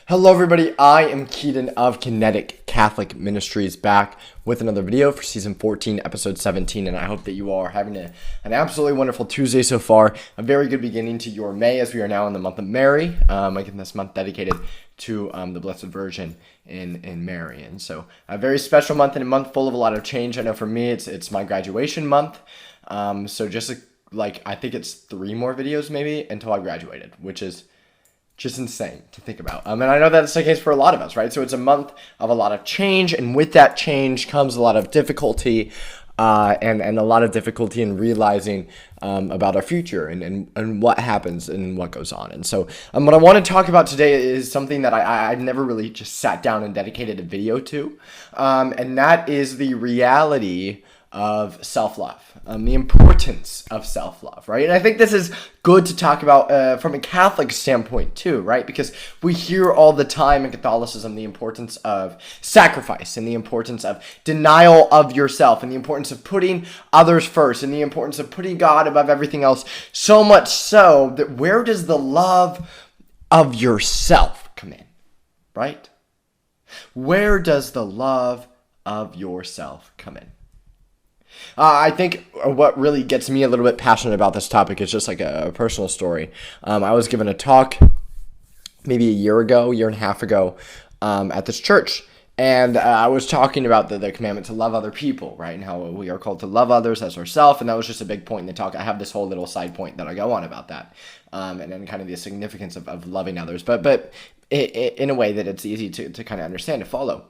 Hello everybody, I am Keaton of Kinetic Catholic Ministries, back with another video for season 14, episode 17, and I hope that you all are having an absolutely wonderful Tuesday so far, a very good beginning to your May, as we are now in the month of Mary, making this month dedicated to the Blessed Virgin in Mary, and so a very special month and a month full of a lot of change. I know for me, it's my graduation month, so just like, I think it's 3 more videos maybe until I graduated, which is just insane to think about. And I know that's the case for a lot of us, right? So it's a month of a lot of change, and with that change comes a lot of difficulty, and a lot of difficulty in realizing about our future and what happens and what goes on. And so what I want to talk about today is something that I've never really just sat down and dedicated a video to, and that is the reality of self-love, the importance of self-love, right? And I think this is good to talk about from a Catholic standpoint too, right? Because we hear all the time in Catholicism the importance of sacrifice and the importance of denial of yourself and the importance of putting others first and the importance of putting God above everything else, so much so that where does the love of yourself come in, right? Where does the love of yourself come in? I think what really gets me a little bit passionate about this topic is just like a personal story. I was given a talk maybe a year and a half ago, at this church. And I was talking about the commandment to love other people, right? And how we are called to love others as ourselves. And that was just a big point in the talk. I have this whole little side point that I go on about that. And then kind of the significance of loving others. But in a way that it's easy to kind of understand, to follow.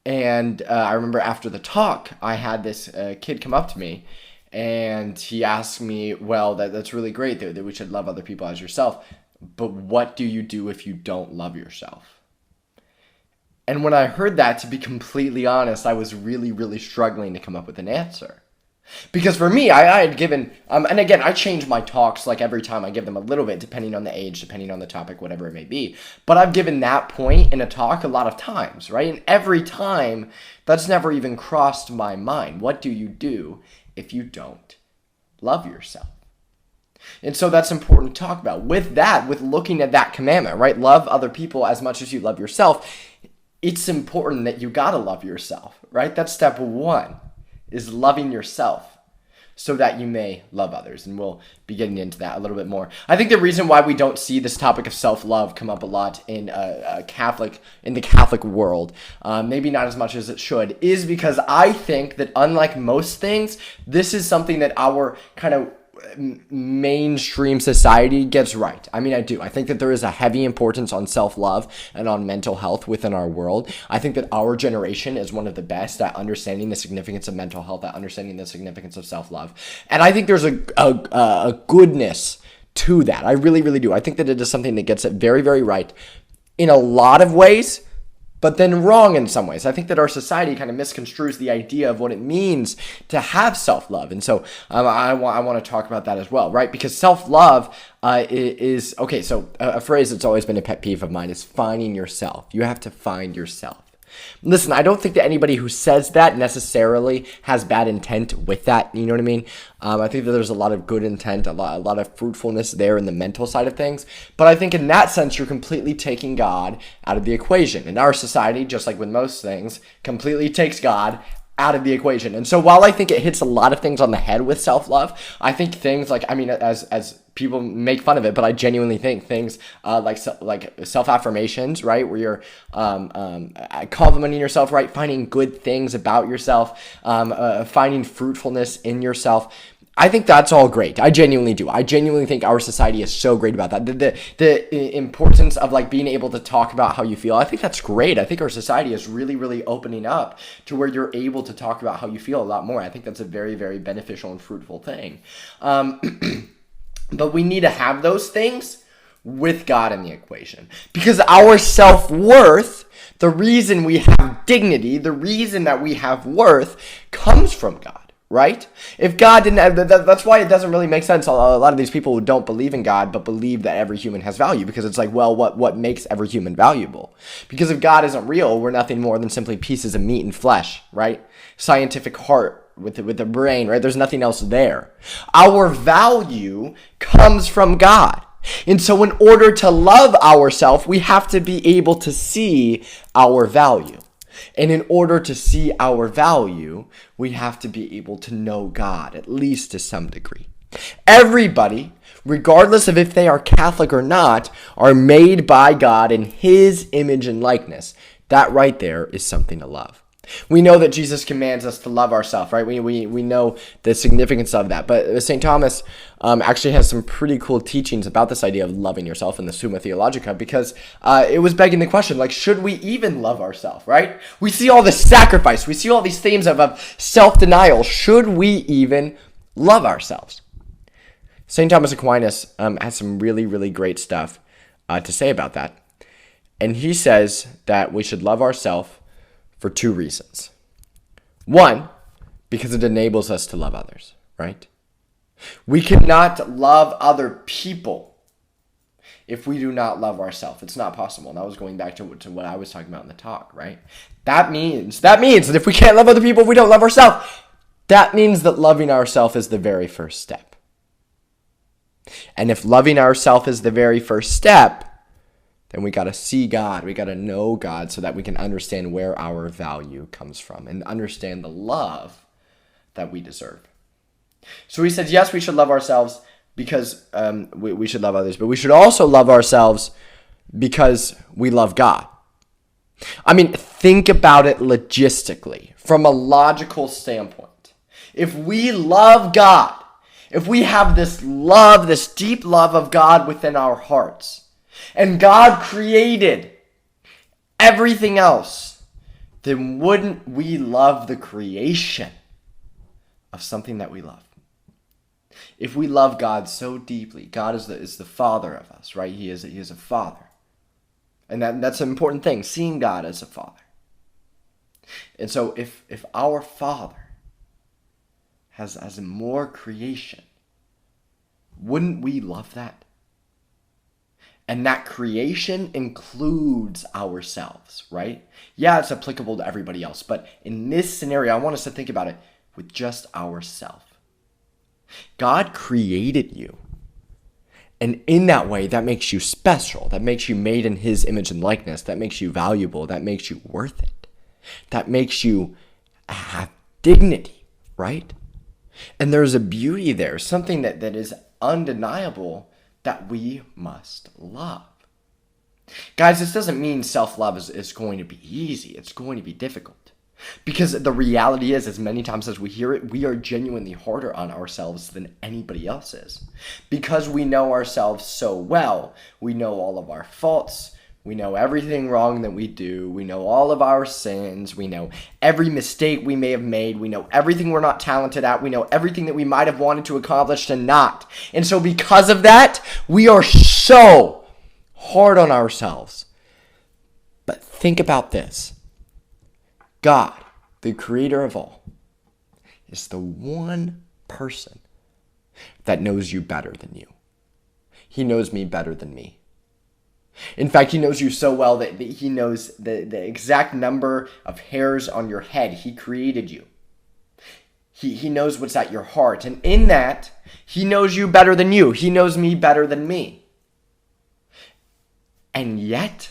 And I remember after the talk, I had this kid come up to me, and he asked me, well, that's really great that we should love other people as yourself, but what do you do if you don't love yourself? And when I heard that, to be completely honest, I was really, really struggling to come up with an answer. Because for me, I had given, and again, I change my talks like every time. I give them a little bit, depending on the age, depending on the topic, whatever it may be. But I've given that point in a talk a lot of times, right? And every time, that's never even crossed my mind. What do you do if you don't love yourself? And so that's important to talk about. With that, with looking at that commandment, right? Love other people as much as you love yourself. It's important that you gotta love yourself, right? That's step 1. Is loving yourself so that you may love others. And we'll be getting into that a little bit more. I think the reason why we don't see this topic of self-love come up a lot in the Catholic world, maybe not as much as it should, is because I think that unlike most things, this is something that our kind of mainstream society gets right. I mean, I do. I think that there is a heavy importance on self-love and on mental health within our world. I think that our generation is one of the best at understanding the significance of mental health, at understanding the significance of self-love. And I think there's a goodness to that. I really, really do. I think that it is something that gets it very, very right in a lot of ways, but then wrong in some ways. I think that our society kind of misconstrues the idea of what it means to have self-love. And so I want to talk about that as well, right? Because self-love is, okay, so a phrase that's always been a pet peeve of mine is finding yourself. You have to find yourself. Listen, I don't think that anybody who says that necessarily has bad intent with that. You know what I mean? I think that there's a lot of good intent, a lot of fruitfulness there in the mental side of things. But I think in that sense, you're completely taking God out of the equation. And our society, just like with most things, completely takes God out of the equation. And so while I think it hits a lot of things on the head with self-love, I think things like, I mean, as people make fun of it, but I genuinely think things like self-affirmations, right, where you're complimenting yourself, right, finding good things about yourself, finding fruitfulness in yourself. I think that's all great. I genuinely do. I genuinely think our society is so great about that. The importance of like being able to talk about how you feel, I think that's great. I think our society is really, really opening up to where you're able to talk about how you feel a lot more. I think that's a very, very beneficial and fruitful thing. But we need to have those things with God in the equation. Because our self-worth, the reason we have dignity, the reason that we have worth, comes from God. Right? If God didn't have, that's why it doesn't really make sense. A lot of these people who don't believe in God, but believe that every human has value, because it's like, well, what makes every human valuable? Because if God isn't real, we're nothing more than simply pieces of meat and flesh, right? Scientific heart with the brain, right? There's nothing else there. Our value comes from God. And so in order to love ourselves, we have to be able to see our value. And in order to see our value, we have to be able to know God, at least to some degree. Everybody, regardless of if they are Catholic or not, are made by God in His image and likeness. That right there is something to love. We know that Jesus commands us to love ourselves, right? We know the significance of that. But St. Thomas actually has some pretty cool teachings about this idea of loving yourself in the Summa Theologica, because it was begging the question, like, should we even love ourselves, right? We see all this sacrifice. We see all these themes of self-denial. Should we even love ourselves? St. Thomas Aquinas has some really, really great stuff to say about that. And he says that we should love ourselves for two reasons. One, because it enables us to love others, right? We cannot love other people if we do not love ourselves. It's not possible. And I was going back to what I was talking about in the talk, right? That means that if we can't love other people, if we don't love ourselves, that means that loving ourselves is the very first step. And if loving ourselves is the very first step, then we got to see God. We got to know God so that we can understand where our value comes from and understand the love that we deserve. So he says, yes, we should love ourselves because we should love others, but we should also love ourselves because we love God. I mean, think about it logistically, from a logical standpoint. If we love God, if we have this love, this deep love of God within our hearts, and God created everything else, then wouldn't we love the creation of something that we love? If we love God so deeply, God is the Father of us, right? He is a Father. And that's an important thing, seeing God as a Father. And so if our Father has more creation, wouldn't we love that? And that creation includes ourselves, right? Yeah, it's applicable to everybody else. But in this scenario, I want us to think about it with just ourselves. God created you. And in that way, that makes you special. That makes you made in His image and likeness. That makes you valuable. That makes you worth it. That makes you have dignity, right? And there's a beauty there, something that is undeniable, that we must love. Guys, this doesn't mean self-love is going to be easy. It's going to be difficult. Because the reality is, as many times as we hear it, we are genuinely harder on ourselves than anybody else is. Because we know ourselves so well, we know all of our faults, we know everything wrong that we do, we know all of our sins, we know every mistake we may have made, we know everything we're not talented at, we know everything that we might have wanted to accomplish and not. And so because of that, we are so hard on ourselves. But think about this. God, the creator of all, is the one person that knows you better than you. He knows me better than me. In fact, He knows you so well that He knows the exact number of hairs on your head. He created you. He knows what's at your heart. And in that, He knows you better than you. He knows me better than me. And yet,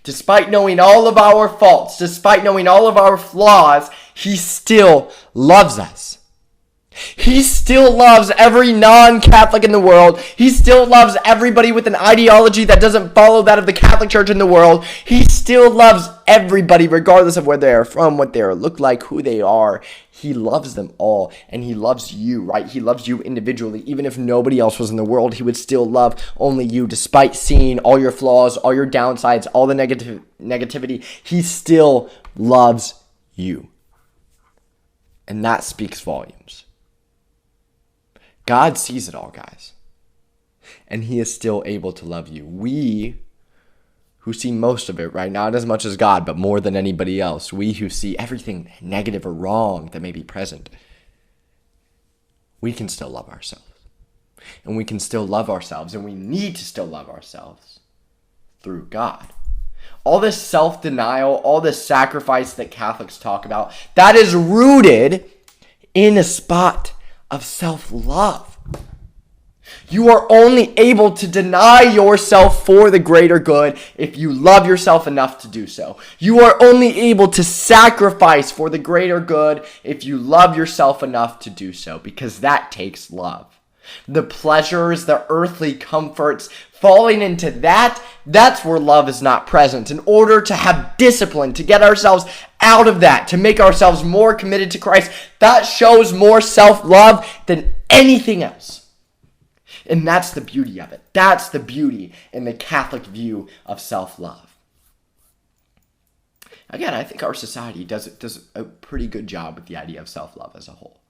despite knowing all of our faults, despite knowing all of our flaws, He still loves us. He still loves every non-Catholic in the world. He still loves everybody with an ideology that doesn't follow that of the Catholic Church in the world. He still loves everybody, regardless of where they are from, what they look like, who they are. He loves them all, and He loves you, right? He loves you individually. Even if nobody else was in the world, He would still love only you, despite seeing all your flaws, all your downsides, all the negativity. He still loves you. And that speaks volumes. God sees it all, guys. And He is still able to love you. We, who see most of it, right? Not as much as God, but more than anybody else. We who see everything negative or wrong that may be present. We can still love ourselves. And we can still love ourselves. And we need to still love ourselves through God. All this self-denial, all this sacrifice that Catholics talk about, that is rooted in a spot of self-love. You are only able to deny yourself for the greater good if you love yourself enough to do so. You are only able to sacrifice for the greater good if you love yourself enough to do so, because that takes love. The pleasures, the earthly comforts, falling into that's where love is not present. In order to have discipline, to get ourselves out of that, to make ourselves more committed to Christ, that shows more self-love than anything else. And that's the beauty of it. That's the beauty in the Catholic view of self-love. Again, I think our society does a pretty good job with the idea of self-love as a whole.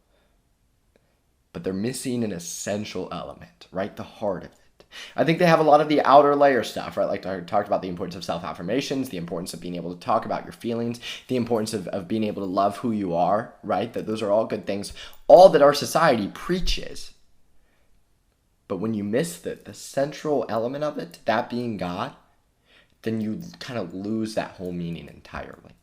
But they're missing an essential element, right? The heart of it. I think they have a lot of the outer layer stuff, right? Like I talked about the importance of self-affirmations, the importance of being able to talk about your feelings, the importance of being able to love who you are, right? That those are all good things, all that our society preaches. But when you miss the central element of it, that being God, then you kind of lose that whole meaning entirely.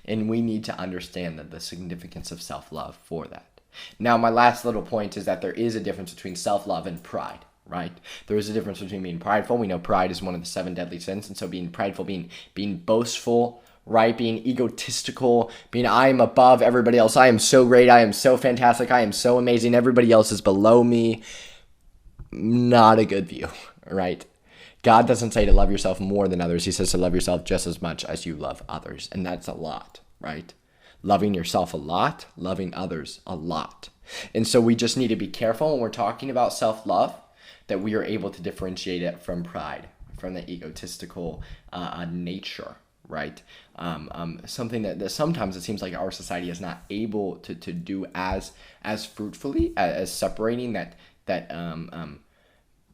And we need to understand the significance of self-love for that. Now, my last little point is that there is a difference between self-love and pride, right? There is a difference between being prideful. We know pride is one of the 7 deadly sins, and so being prideful, being boastful, right? Being egotistical, being I am above everybody else. I am so great. I am so fantastic. I am so amazing. Everybody else is below me. Not a good view, right? God doesn't say to love yourself more than others. He says to love yourself just as much as you love others, and that's a lot, right? Loving yourself a lot, loving others a lot. And so we just need to be careful when we're talking about self-love that we are able to differentiate it from pride, from the egotistical nature, right? Something that sometimes it seems like our society is not able to do as fruitfully as separating that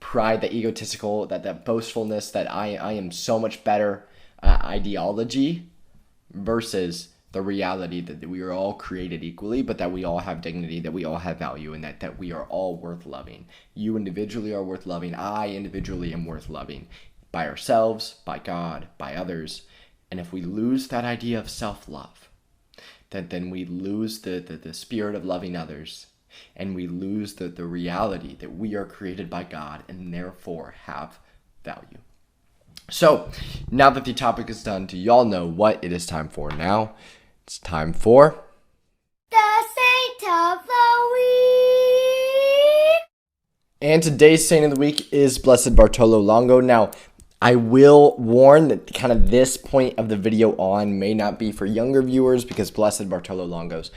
pride, that egotistical, that boastfulness, that I am so much better ideology versus the reality that we are all created equally, but that we all have dignity, that we all have value, and that we are all worth loving. You individually are worth loving. I individually am worth loving by ourselves, by God, by others. And if we lose that idea of self-love, then we lose the spirit of loving others, and we lose the reality that we are created by God and therefore have value. So, now that the topic is done, do y'all know what it is time for now? It's time for the Saint of the Week. And today's Saint of the Week is Blessed Bartolo Longo. Now, I will warn that kind of this point of the video on may not be for younger viewers because Blessed Bartolo Longo's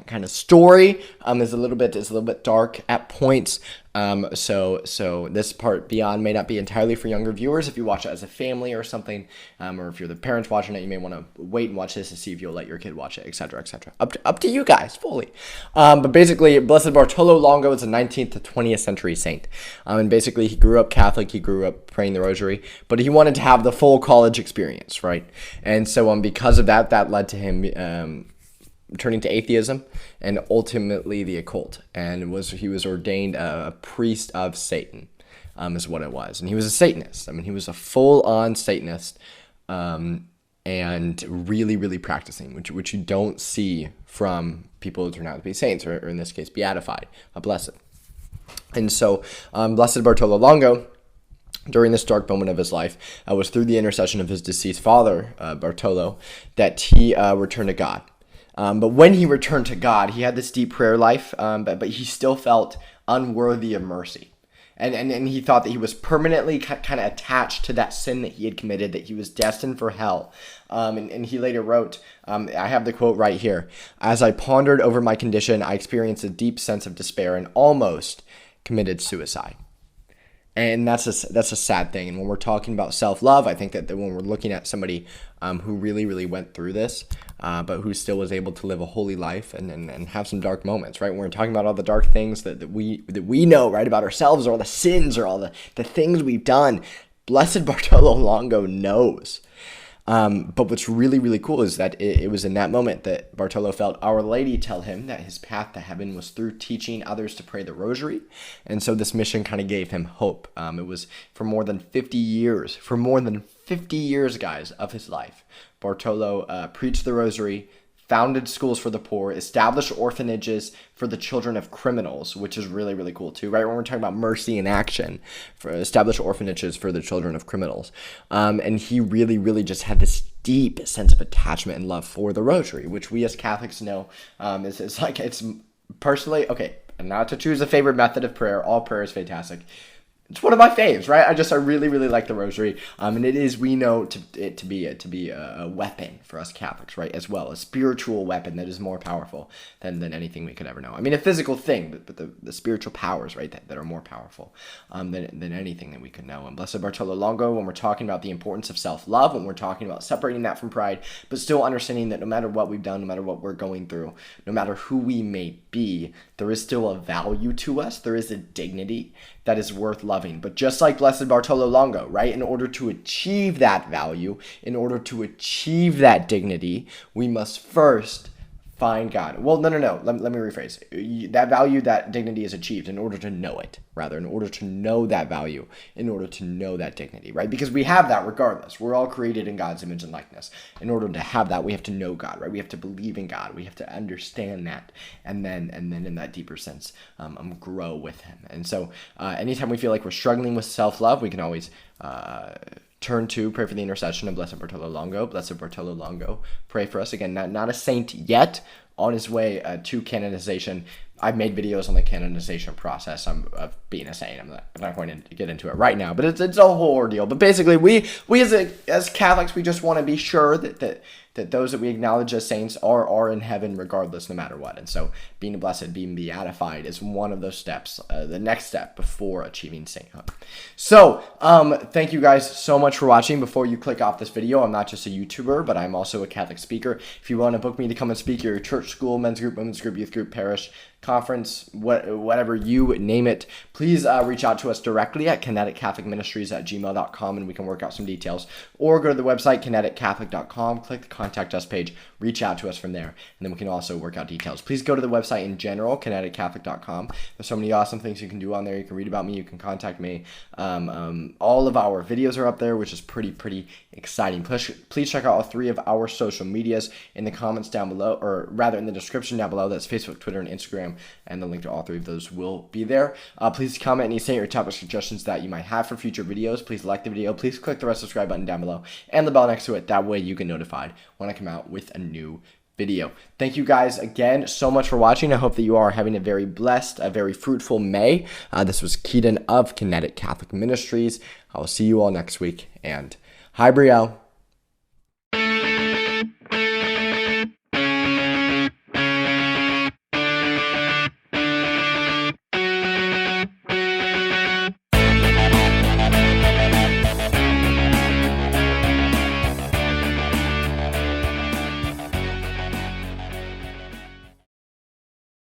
kind of story is a little bit dark at points. So this part beyond may not be entirely for younger viewers. If you watch it as a family or something, or if you're the parents watching it, you may want to wait and watch this to see if you'll let your kid watch it, etc., etc. Up to you guys fully. But basically, Blessed Bartolo Longo is a 19th to 20th century saint. And basically, he grew up Catholic. He grew up praying the Rosary, but he wanted to have the full college experience, right? And so, because of that led to him turning to atheism and ultimately the occult, and he was ordained a priest of Satan, is what it was, and he was a Satanist. I mean, he was a full-on Satanist, and really, really practicing, which you don't see from people who turn out to be saints, or in this case, beatified, blessed. And so, Blessed Bartolo Longo, during this dark moment of his life, was through the intercession of his deceased father, Bartolo, that he returned to God. But when he returned to God, he had this deep prayer life, but he still felt unworthy of mercy. And he thought that he was permanently kind of attached to that sin that he had committed, that he was destined for hell. And he later wrote, I have the quote right here, "As I pondered over my condition, I experienced a deep sense of despair and almost committed suicide." And that's a sad thing. And when we're talking about self-love, I think that when we're looking at somebody who really, really went through this, but who still was able to live a holy life and have some dark moments, right? When we're talking about all the dark things that we know, right, about ourselves, or all the sins, or all the things we've done, Blessed Bartolo Longo knows. But what's really, really cool is that it was in that moment that Bartolo felt Our Lady tell him that his path to heaven was through teaching others to pray the Rosary. And so this mission kind of gave him hope. It was for more than 50 years, guys, of his life, Bartolo preached the Rosary, founded schools for the poor, established orphanages for the children of criminals, which is really, really cool too, right? When we're talking about mercy in action, for established orphanages for the children of criminals. And he really, really just had this deep sense of attachment and love for the rosary, which we as Catholics know it's personally, okay, not to choose a favorite method of prayer. All prayer is fantastic. It's one of my faves, right? I really, really like the rosary, and it is, we know it to be a weapon for us Catholics, right? As well, a spiritual weapon that is more powerful than anything we could ever know. I mean, a physical thing, but the spiritual powers, right, that are more powerful than anything that we could know. And Blessed Bartolo Longo, when we're talking about the importance of self-love, when we're talking about separating that from pride, but still understanding that no matter what we've done, no matter what we're going through, no matter who we may be, there is still a value to us. There is a dignity that is worth loving. But just like Blessed Bartolo Longo, right, in order to achieve that value, in order to achieve that dignity, we must first find God. Well, no. Let me rephrase. That value, that dignity is achieved in order to know it, rather, in order to know that value, in order to know that dignity, right? Because we have that regardless. We're all created in God's image and likeness. In order to have that, we have to know God, right? We have to believe in God. We have to understand that, and then in that deeper sense, grow with Him. And so, anytime we feel like we're struggling with self-love, we can always pray for the intercession of Blessed Bartolo Longo. Blessed Bartolo Longo, pray for us. Again, not a saint yet, on his way to canonization. I've made videos on the canonization process of being a saint. I'm not going to get into it right now, but it's a whole ordeal. But basically, we as Catholics, we just want to be sure that those that we acknowledge as saints are in heaven regardless, no matter what. And so being blessed, being beatified is one of those steps, the next step before achieving sainthood. So thank you guys so much for watching. Before you click off this video, I'm not just a YouTuber, but I'm also a Catholic speaker. If you want to book me to come and speak at your church, school, men's group, women's group, youth group, parish, conference, whatever you name it, please reach out to us directly at kineticcatholicministries@gmail.com, and we can work out some details. Or go to the website kineticcattholic.com, click the contact us page, reach out to us from there, and then we can also work out details. Please go to the website in general, kineticcattholic.com. There's so many awesome things you can do on there. You can read about me, you can contact me. All of our videos are up there, which is pretty exciting. Please check out all 3 of our social medias in the comments down below, or rather in the description down below. That's Facebook, Twitter, and Instagram, and the link to all 3 of those will be there. Please comment any saint or topic suggestions that you might have for future videos. Please like the video. Please click the red subscribe button down below and the bell next to it. That way you get notified when I come out with a new video. Thank you guys again so much for watching. I hope that you are having a very blessed, a very fruitful May. This was Keaton of Kinetic Catholic Ministries. I will see you all next week, and hi Brielle.